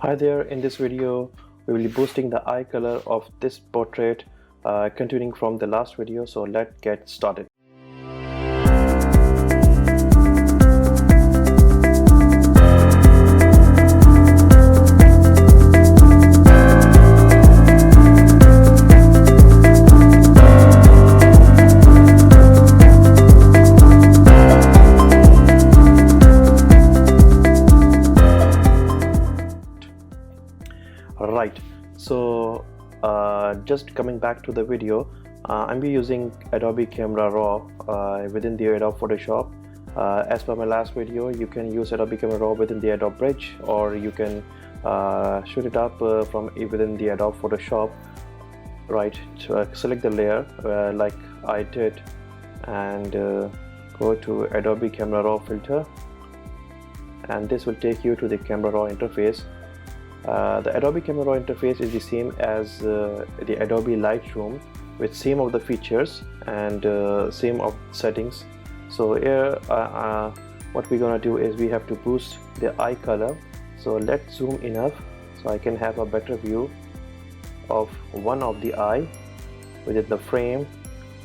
Hi there, in this video we will be boosting the eye color of this portrait, continuing from the last video, so let's get started. Right, so just coming back to the video, I'm using Adobe Camera Raw within the Adobe Photoshop. As per my last video, you can use Adobe Camera Raw within the Adobe Bridge, or you can shoot it up from within the Adobe Photoshop. Right, so select the layer like I did, and go to Adobe Camera Raw filter, and this will take you to the Camera Raw interface. The Adobe Camera Raw interface is the same as the Adobe Lightroom, with same of the features and same of settings. So here what we're gonna do is we have to boost the eye color. So let's zoom enough so I can have a better view of one of the eye within the frame,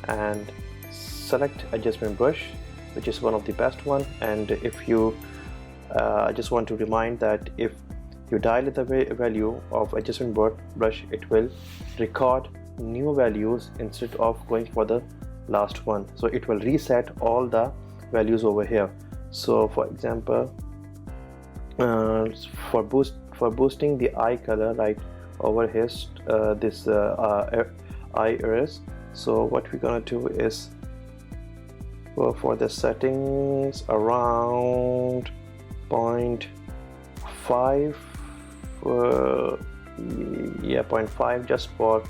and select adjustment brush, which is one of the best one. And if you I just want to remind that if you dial the value of adjustment brush, it will record new values instead of going for the last one. So it will reset all the values over here. So for example, for boosting the eye color, right over here, this eye iris. So what we're gonna do is go for the settings around 0.5, 0.5 just for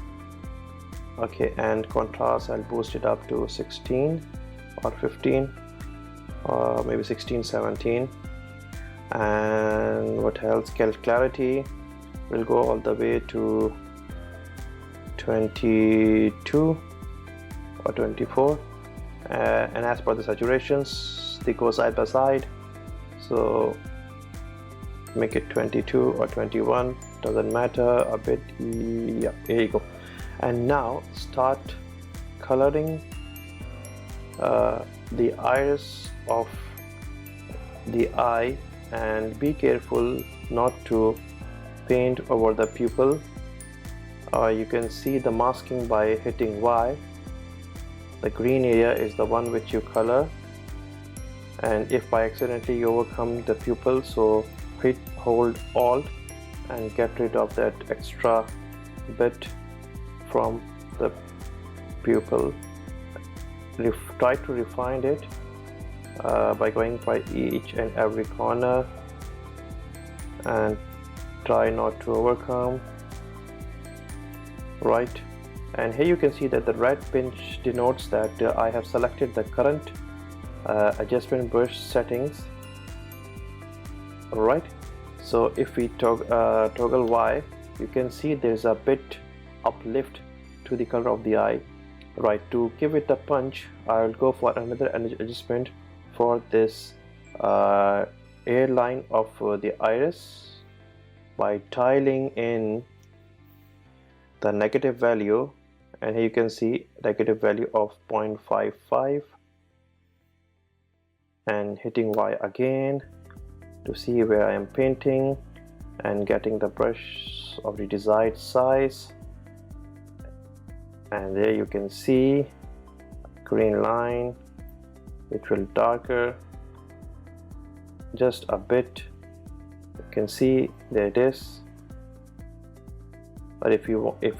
okay, and contrast I'll boost it up to 16 or 15, or maybe 16, 17. And what else? Clarity will go all the way to 22 or 24, and as per the saturations, they go side by side, so make it 22 or 21, doesn't matter, a bit. Yeah, here you go. And now start coloring the iris of the eye, and be careful not to paint over the pupil. You can see the masking by hitting Y. The green area is the one which you color, and if by accidentally you overcome the pupil, so hold Alt and get rid of that extra bit from the pupil. Try to refine it by going by each and every corner, and try not to overcome. Right, and here you can see that the red pinch denotes that I have selected the current adjustment brush settings. Right, so if we toggle Y, you can see there's a bit uplift to the color of the eye. Right, to give it a punch, I'll go for another adjustment for this airline of the iris by dialing in the negative value, and here you can see negative value of 0.55, and hitting Y again to see where I am painting and getting the brush of the desired size. And there you can see green line, it will darker just a bit. You can see there it is. But if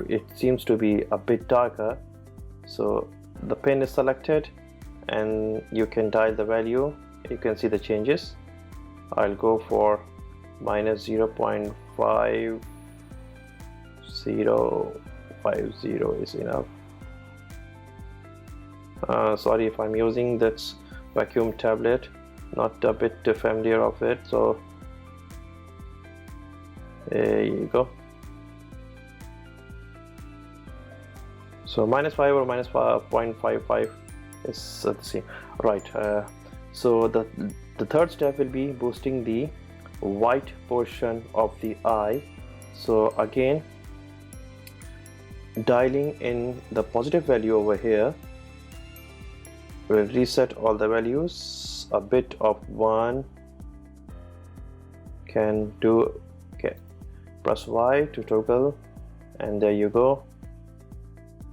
it seems to be a bit darker, so the pen is selected and you can dial the value. You can see the changes. I'll go for minus 0.5050 is enough. Sorry if I'm using this vacuum tablet, not a bit familiar of it, so there you go. So -5 or -0.55 is the same. Right, so the third step will be boosting the white portion of the eye. So again, dialing in the positive value over here, we'll reset all the values. A bit of 1 can do. Okay, press Y to toggle, and there you go.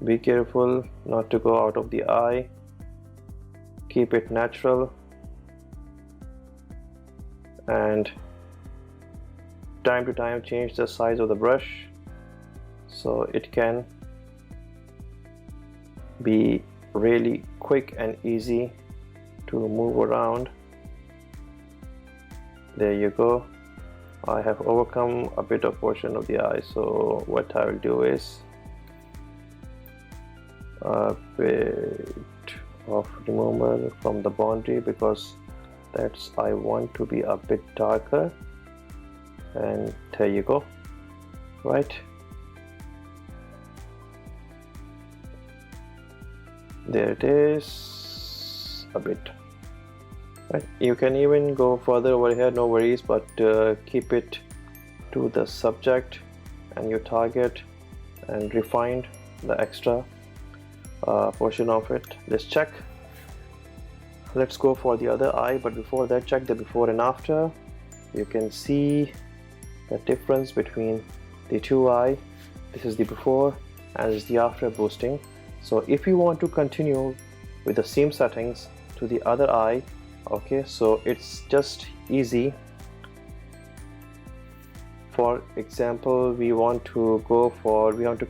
Be careful not to go out of the eye. Keep it natural, and time to time change the size of the brush so it can be really quick and easy to move around. There you go. I have overcome a bit of portion of the eye, so what I will do is a bit of removal from the boundary, because that's I want to be a bit darker, and there you go. Right, there it is, a bit. Right, you can even go further over here, no worries, but keep it to the subject and your target, and refine the extra portion of it. Let's check. Let's go for the other eye, but before that, check the before and after. You can see the difference between the two eye. This is the before and this is the after boosting. So if you want to continue with the same settings to the other eye, okay, so it's just easy. For example, we want to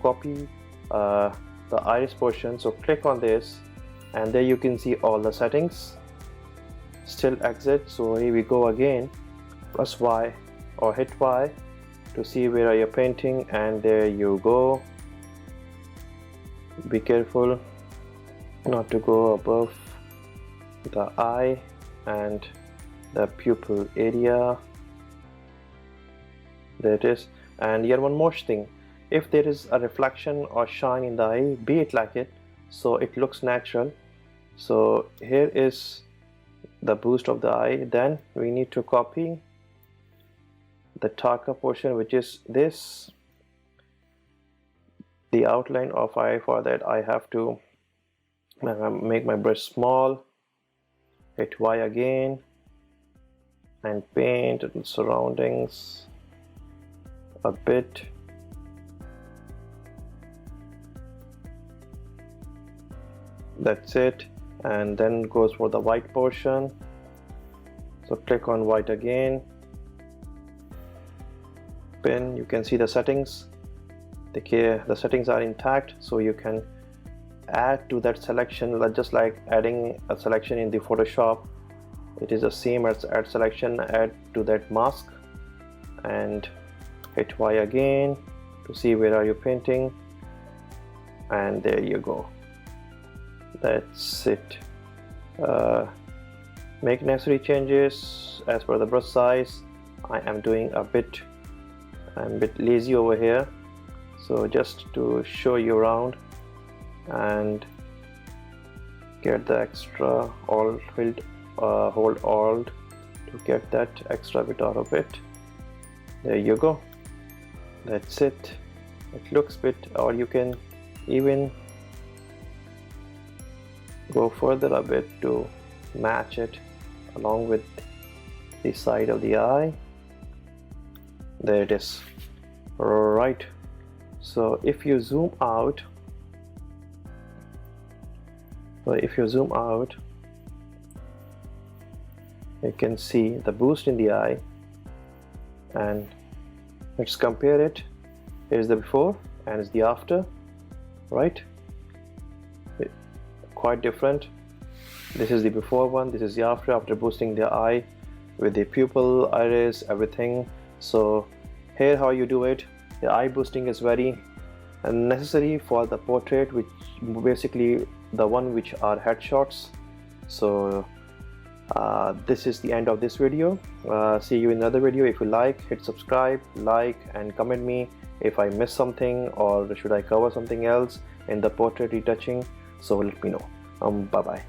copy the iris portion, so click on this, and there you can see all the settings. Still exit, so here we go again. Press Y or hit Y to see where are you painting, and there you go. Be careful not to go above the eye and the pupil area. There it is. And here one more thing, if there is a reflection or shine in the eye, be it like it so it looks natural. So here is the boost of the eye. Then we need to copy the darker portion, which is this, the outline of eye. For that I have to make my brush small, hit Y again, and paint the surroundings a bit. That's it. And then goes for the white portion, so click on white again, pin. You can see the settings, the settings are intact, so you can add to that selection, just like adding a selection in the Photoshop. It is the same as add selection. Add to that mask and hit Y again to see where are you painting, and there you go. That's it. Make necessary changes as per the brush size. I am doing I'm a bit lazy over here, so just to show you around and get the extra hold Alt to get that extra bit out of it. There you go. That's it. It looks bit, or you can even go further a bit to match it along with the side of the eye. There it is. Right, so if you zoom out, you can see the boost in the eye, and let's compare it. Here's the before and it's the after, right? Quite different. This is the before one, this is the after boosting the eye with the pupil, iris, everything. So here how you do it. The eye boosting is very necessary for the portrait, which basically the one which are headshots. So this is the end of this video. See you in another video. If you like, hit subscribe, like, and comment me if I missed something, or should I cover something else in the portrait retouching. So let me know. Bye bye.